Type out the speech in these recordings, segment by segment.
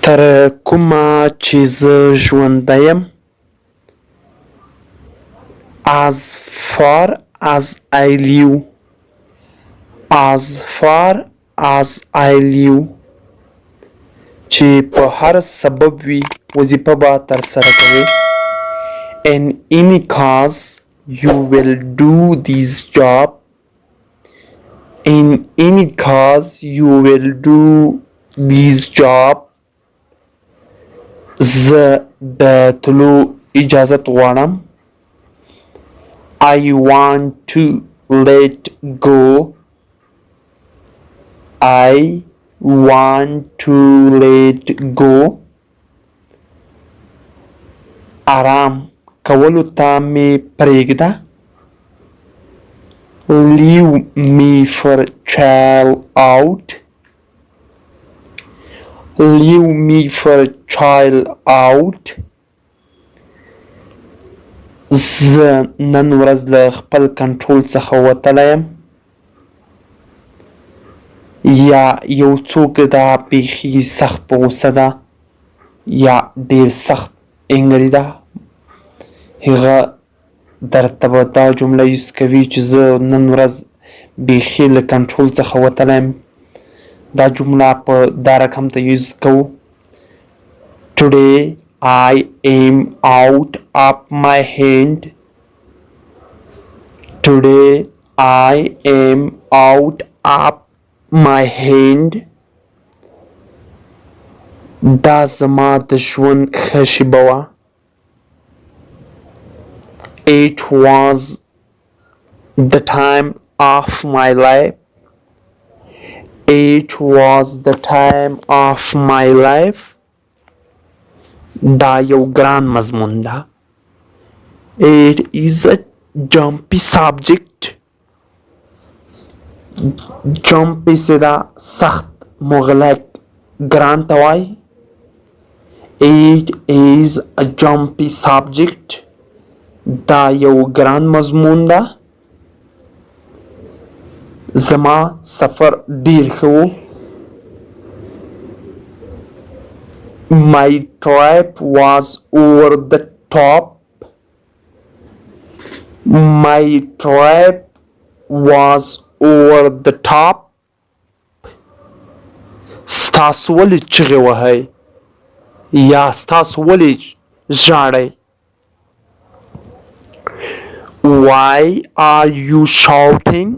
تر کومه چې زه ژوندی یم as far as I live as far as I live چې په هر سبب وي وظیفه به ترسره کوې in any cause you will do this job in any cause you will do this job زه د تلو اجازت غواړم I want to let go I want to let go آرام کولو ته مې پرېږده leave me for chill out leave me for chill out زه نن ورځ له خپل کنټرول څخه وتلی یم یا یو څوک دا بیخي سخت په غوسه ده یا ډېر سخت انګري ده هغه درته به دا جمله یوز کوي چې زه نن ورځ بیخي له کنټرول څخه وتلی یم دا جمله په دا رقم ته یوز کوو Today I am out of my hand Today I am out of my hand دا زما د ژوند ښه شېبه وه It was the time of my life It was the time of my life دا یو ګران مضمون ده It is a jumpy subject jumpy څه ده سخت مغلق ګران ته وایي It is a jumpy subject دا یو ګران مضمون ده زما سفر ډیر ښه و My trip was over the top My trip was over the top ستاسو ولې چغې وهئ یا ستاسو ولې ژاړئ Why are you shouting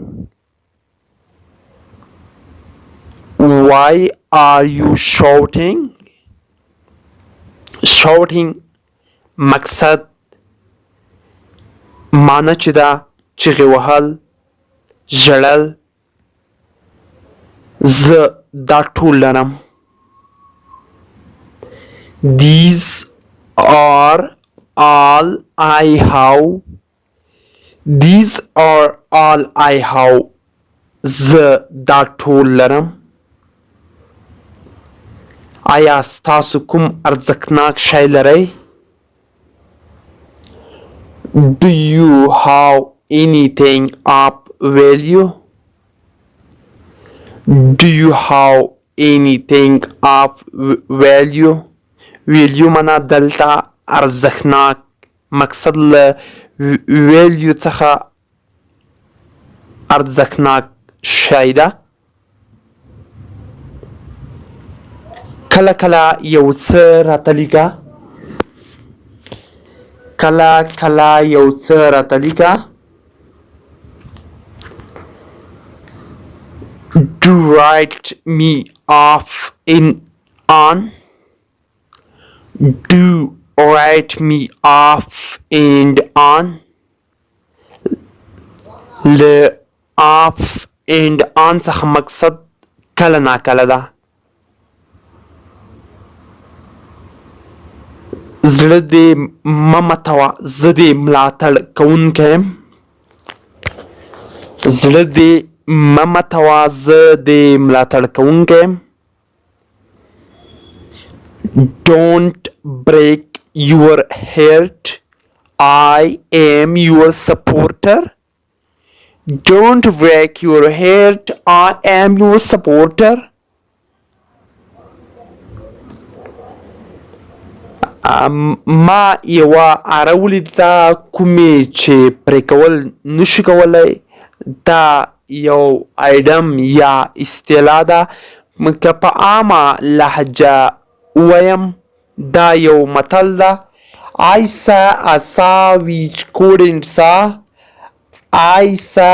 Why are you shouting shouting مقصد معنی چې ده چغې وهل ژړل زه دا ټول لرم These are all I have These are all I have زه دا ټول لرم آیا ستاسو کوم ارزښتناک شی لرئ Do you have anything of value Do you have anything of value value معنا دلته ارزښتناک مقصد له value څخه ارزښتناک شی ده کله کله یو څه راته لیکه کله کله یو څه راته لیکه Do write me off in on Do write me off and on له off and on څخه مقصد کله ناکله ده زړه دې مه ماتوه زه دې ملاتړ کوونکی یم زړه دې مه ماتوه زه دې ملاتړ کوونکی یم Don't break your heart I am your supporter Don't break your heart I am your supporter ما یوه اره ولیده کومې چې پرې کول نشي کولی. دا یو ایډم یا اصطلاح ده که په عامه لهجه ووایم دا یو متل ده. ایسا اسا ویچ کوډنسا ایسا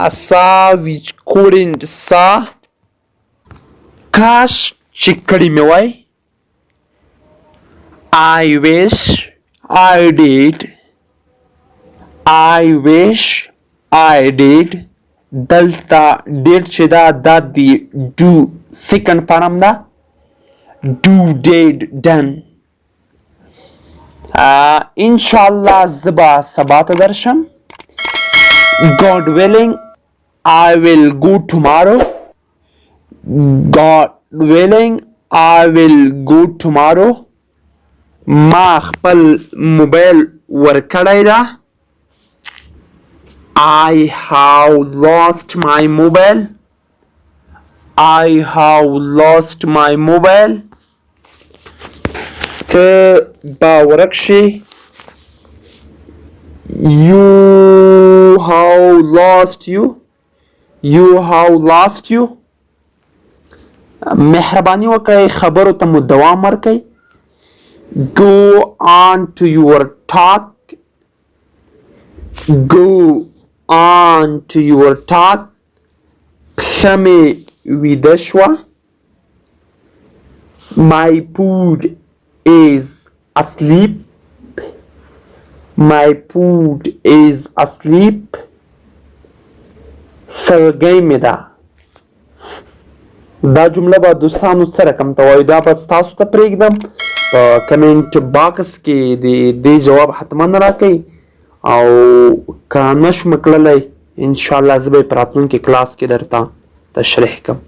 اسا ویچ کوډنسا کاش چې کړي مې وای. I wish I did. I wish I did. دلته did چې دا د do second فارم ده. do did done. انشاءالله زه به سبا ته درشم. God willing I will go tomorrow. God willing I will go tomorrow. ما خپل موبایل ورکړی ده. I have lost my mobile. I have lost my mobile. ته به ورک شي. You have lost you. You have lost you. مهرباني وکړئ خبرو ته مو دوام ورکړئ. Go on to your talk. Go on to your talk. پښه مې ویده شوه. My food is asleep. My food is asleep. سلګۍ مې ده. دا جمله به دوستانو څه رقم ته وایو دا به ستاسو ته پرېږدم. په کمنټ باکس کې د دې جواب حتما راکئ او که نشم کړلی انشاءالله زه به یې په راتلونکي کلاس کې درته تشریح کړم.